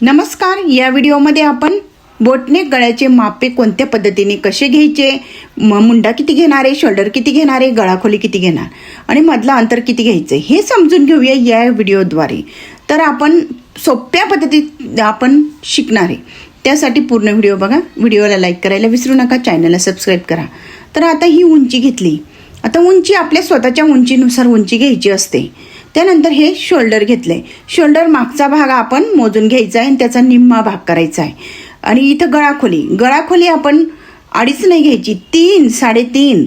नमस्कार. या व्हिडिओमध्ये आपण बोटनेक गळ्याचे मापे कोणत्या पद्धतीने कसे घ्यायचे, मुंडा किती घेणार आहे, शोल्डर किती घेणार आहे, गळाखोली किती घेणार आणि मधला अंतर किती घ्यायचं हे समजून घेऊया या व्हिडिओद्वारे. तर आपण सोप्या पद्धतीत आपण शिकणार आहे. त्यासाठी पूर्ण व्हिडिओ बघा. व्हिडिओला लाईक करायला विसरू नका, चॅनलला सबस्क्राईब करा. तर आता ही उंची घेतली. आता उंची आपल्या स्वतःच्या उंचीनुसार उंची घ्यायची असते. त्यानंतर हे शोल्डर घेतले. शोल्डर मागचा भाग आपण मोजून घ्यायचा आहे आणि त्याचा निम्मा भाग करायचा आहे. आणि इथं गळाखोली आपण 2.5 नाही घ्यायची, 3 3.5.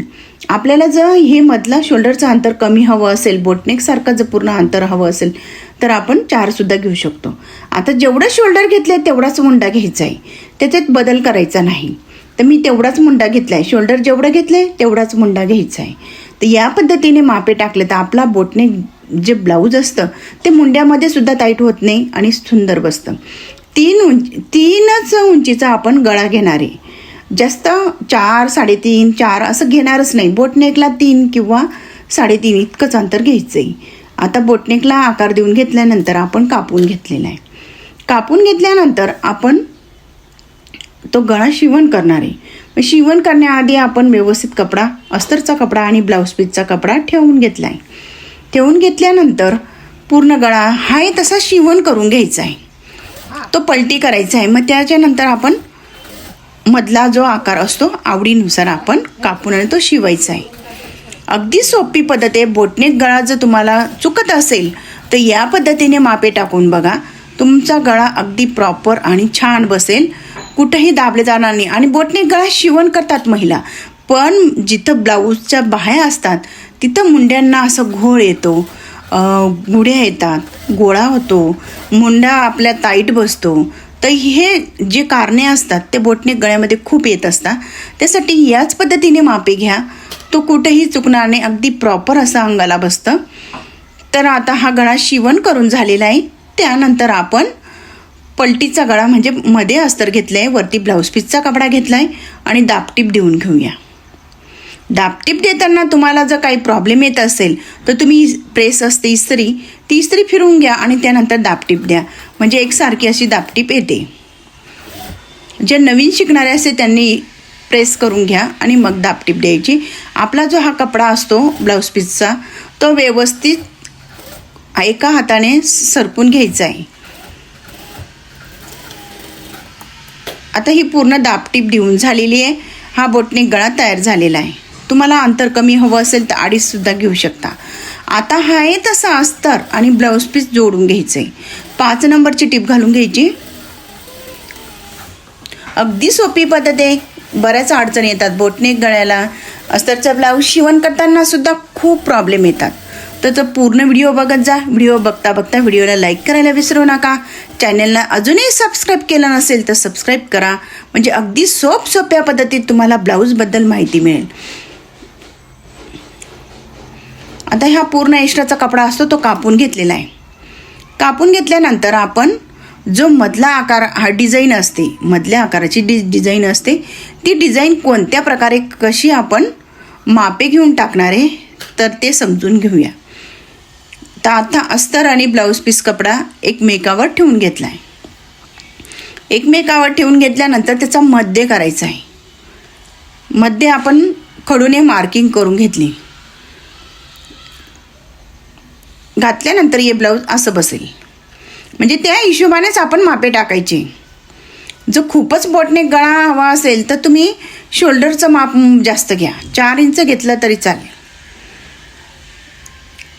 आपल्याला जर हे मधला शोल्डरचं अंतर कमी हवं असेल, बोटनेकसारखं जर पूर्ण अंतर हवं असेल तर आपण 4 सुद्धा घेऊ शकतो. आता जेवढं शोल्डर घेतले तेवढाच मुंडा घ्यायचा आहे, त्याच्यात बदल करायचा नाही. तर मी तेवढाच मुंडा घेतला आहे. शोल्डर जेवढं घेतले तेवढाच मुंडा घ्यायचा आहे. तर या पद्धतीने मापे टाकले तर आपला बोटनेक जे ब्लाऊज असतं ते मुंड्यामध्ये सुद्धा टाईट होत नाही आणि सुंदर बसतं. 3च उंचीचा आपण गळा घेणार आहे. जास्त 4 3.5 4 असं घेणारच नाही. बोटनेकला 3 किंवा 3.5 इतकंच अंतर घ्यायचं आहे. आता बोटनेकला आकार देऊन घेतल्यानंतर आपण कापून घेतलेला आहे. कापून घेतल्यानंतर आपण तो गळा शिवण करणार आहे. शिवण करण्याआधी आपण व्यवस्थित कपडा, अस्तरचा कपडा आणि ब्लाऊज पीसचा कपडा ठेवून घेतला आहे. ठेवून घेतल्यानंतर पूर्ण गळा हाय तसा शिवण करून घ्यायचा आहे. तो पलटी करायचा आहे. मग त्याच्यानंतर आपण मधला जो आकार असतो आवडीनुसार आपण कापून आणि तो शिवायचा आहे. अगदी सोपी पद्धत आहे. बोटनेक गळा जर तुम्हाला चुकत असेल तर या पद्धतीने मापे टाकून बघा. तुमचा गळा अगदी प्रॉपर आणि छान बसेल, कुठंही दाबले जाणार नाही. आणि बोटनेक गळा शिवण करतात महिला, पण जिथं ब्लाऊजच्या बाह्या असतात तिथं मुंड्यांना असं घोळ येतो, गुढ्या येतात, गोळा होतो, मुंडा आपल्या टाईट बसतो. तर हे जे कारणे असतात ते बोटनेक गळ्यामध्ये खूप येत असतात. त्यासाठी याच पद्धतीने मापे घ्या. तो कुठेही चुकणार नाही, अगदी प्रॉपर असं अंगाला बसतं. तर आता हा गळा शिवण करून झालेला आहे. त्यानंतर आपण पलटीचा गळा म्हणजे मध्ये अस्तर घेतलं आहे, वरती ब्लाऊज पीसचा कपडा घेतला आहे आणि दाबटीप देऊन घेऊया. दाबटीप देताना तुम्हाला जर काही प्रॉब्लेम येत असेल तर तुम्ही प्रेस असते ती इस्त्री फिरवून घ्या आणि त्यानंतर दाबटीप द्या, म्हणजे एकसारखी अशी दाबटीप येते. जे नवीन शिकणारे असते त्यांनी प्रेस करून घ्या आणि मग दाबटीप द्यायची. आपला जो हा कपडा असतो ब्लाऊज पीसचा तो व्यवस्थित एका हाताने सरकून घ्यायचा आहे. आता ही पूर्ण दाबटीप देऊन झालेली आहे. हा बोटनेक गळा तयार झालेला आहे. तुम्हाला अंतर कमी हवं असेल तर 2.5 सुद्धा घेऊ शकता. आता हा आहे तसा अस्तर आणि ब्लाऊज पीस जोडून घ्यायचं आहे. 5 नंबरची टीप घालून घ्यायची. अगदी सोपी पद्धत आहे. बऱ्याच अडचणी येतात बोटनेक गळ्याला. अस्तरचा ब्लाऊज शिवण करताना सुद्धा खूप प्रॉब्लेम येतात. तर पूर्ण व्हिडिओ बघत जा. व्हिडिओ बघता व्हिडिओला लाईक करायला विसरू नका. चॅनलला अजूनही सबस्क्राईब केलं नसेल तर सबस्क्राईब करा, म्हणजे अगदी सोप्या पद्धतीत तुम्हाला ब्लाऊजबद्दल माहिती मिळेल. आता हा पूर्ण एक्स्ट्राचा कपडा असतो तो कापून घेतलेला आहे. कापून घेतल्यानंतर आपण जो मधला आकार, हा डिझाईन असते, मधल्या आकाराची डिझाईन असते, ती डिझाईन कोणत्या प्रकारे कशी आपण मापे घेऊन टाकणार आहे तर ते समजून घेऊया. तर आता अस्तर आणि ब्लाऊज पीस कपडा एकमेकावर ठेवून घेतला आहे. एकमेकावर ठेवून घेतल्यानंतर त्याचा मध्य करायचा आहे. मध्य आपण खडूने मार्किंग करून घेतली. घातल्यानंतर हे ब्लाऊज असं बसेल, म्हणजे त्या हिशोबानेच आपण मापे टाकायचे. जर खूपच बोटनेक गळा हवा असेल तर तुम्ही शोल्डरचं माप जास्त घ्या, 4 इंच घेतलं तरी चालेल.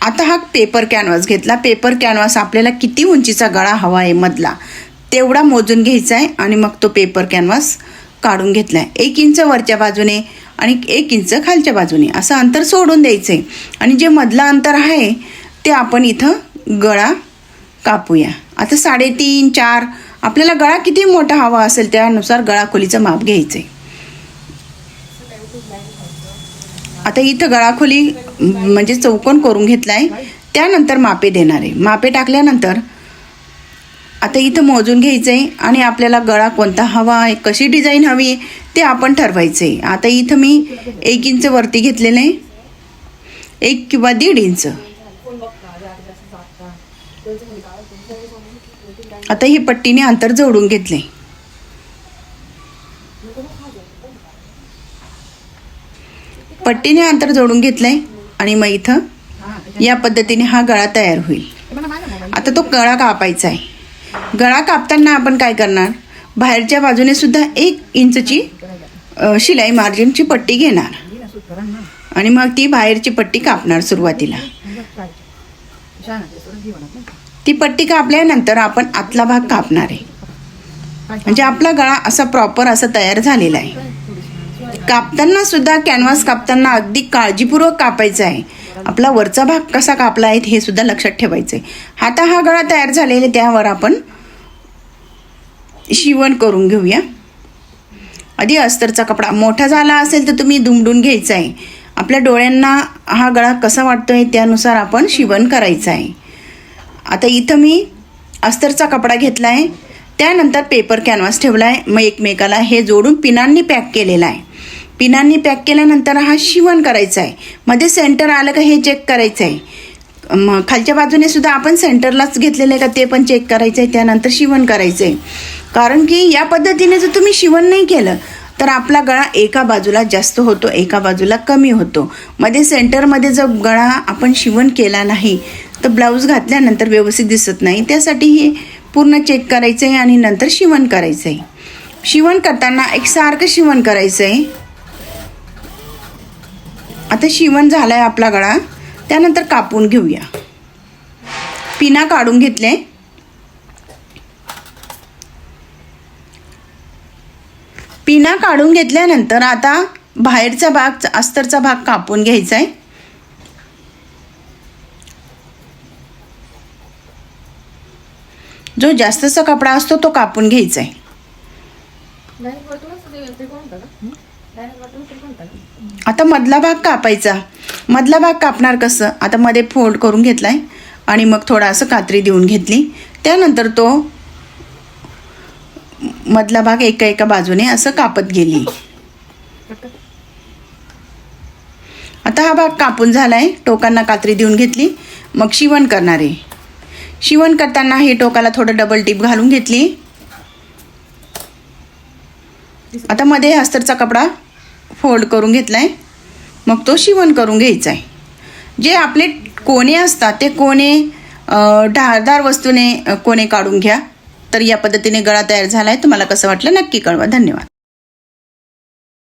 आता हा पेपर कॅनव्हास घेतला. पेपर कॅनव्हास आपल्याला किती उंचीचा गळा हवा आहे मधला तेवढा मोजून घ्यायचा आहे आणि मग तो पेपर कॅनव्हास काढून घेतला आहे. 1 इंच वरच्या बाजूने आणि 1 इंच खालच्या बाजूने असं अंतर सोडून द्यायचं आहे. आणि जे मधलं अंतर आहे ते आपण इथं गळा कापूया. आता 3.5 4 आपल्याला गळा किती मोठा हवा असेल त्यानुसार गळाखोलीचं माप घ्यायचं आहे. आता इथं गळाखोली म्हणजे चौकोन करून घेतला आहे. त्यानंतर मापे देणार आहे. मापे टाकल्यानंतर आता इथं मोजून घ्यायचं आहे आणि आपल्याला गळा कोणता हवा आहे, कशी डिझाईन हवी आहे ते आपण ठरवायचं आहे. आता इथं मी 1 इंच वरती घेतलेलं आहे, 1 किंवा 1.5 इंच. आता ही पट्टीने अंतर जोडून घेतले. पट्टीने अंतर जोडून घेतलंय आणि मग इथं या पद्धतीने हा गळा तयार होईल. आता तो गळा कापायचा आहे. गळा कापताना आपण काय करणार, बाहेरच्या बाजूने सुद्धा 1 इंचची शिलाई मार्जिनची पट्टी घेणार आणि मग ती बाहेरची पट्टी कापणार. सुरुवातीला ती पट्टी कापल्यानंतर आपण आतला भाग कापणार आहे. म्हणजे आपला गळा असा प्रॉपर असा तयार झालेला आहे. कापताना सुद्धा कॅनव्हास कापताना अगदी काळजीपूर्वक कापायचा आहे. आपला वरचा भाग कसा कापला आहे हे सुद्धा लक्षात ठेवायचं आहे. आता हा गळा तयार झालेला, त्यावर आपण शिवण करून घेऊया. आधी अस्तरचा कपडा मोठा झाला असेल तर तुम्ही दुमडून घ्यायचा आहे. आपल्या डोळ्यांना हा गळा कसा वाटतोय त्यानुसार आपण शिवण करायचं आहे. आता इथं मी अस्तरचा कपडा घेतला आहे, त्यानंतर पेपर कॅनव्हास ठेवला आहे. मग एकमेकाला हे जोडून पिनांनी पॅक केलेला आहे. पिनांनी पॅक केल्यानंतर हा शिवण करायचा आहे. मध्ये सेंटर आलं का हे चेक करायचं आहे. मग खालच्या बाजूने सुद्धा आपण सेंटरलाच घेतलेलं आहे का ते पण चेक करायचं आहे. त्यानंतर शिवण करायचं आहे. कारण की या पद्धतीने जर तुम्ही शिवण नाही केलं तर आपला गळा एका बाजूला जास्त होतो, एका बाजूला कमी होतो. मध्ये सेंटरमध्ये जर गळा आपण शिवण केला नाही तर ब्लाऊज घातल्यानंतर व्यवस्थित दिसत नाही. त्यासाठी हे पूर्ण चेक करायचं आहे आणि नंतर शिवण करायचं आहे. शिवण करताना एकसारखं शिवण करायचं आहे. आता शिवण झालं आहे आपला गळा, त्यानंतर कापून घेऊया. पिना काढून घेतले. पिना काढून घेतल्यानंतर आता बाहेरचा भाग अस्तरचा भाग कापून घ्यायचा आहे. जो जास्तचा कपडा असतो तो कापून घ्यायचा आहे. आता मधला भाग कापायचा. मधला भाग कापणार कसं, आता मध्ये फोल्ड करून घेतलाय आणि मग थोडा असं कात्री देऊन घेतली. त्यानंतर तो मधला भाग एका बाजूने असं कापत गेली. आता हा भाग कापून झालाय, टोकांना कात्री देऊन घेतली. मग शिवण करणार आहे. शिवण करताना हे टोकाला थोडं डबल टिप घालून घेतली. आता मध्ये अस्तरचा कपडा फोल्ड करून घेतलाय. मग तो शिवण करून घ्यायचा आहे. जे आपले कोणे असतात ते कोणे धारदार वस्तूने कोणे काढून घ्या. तर या पद्धतीने गळा तयार झाला आहे. तुम्हाला कसं वाटलं नक्की कळवा. धन्यवाद.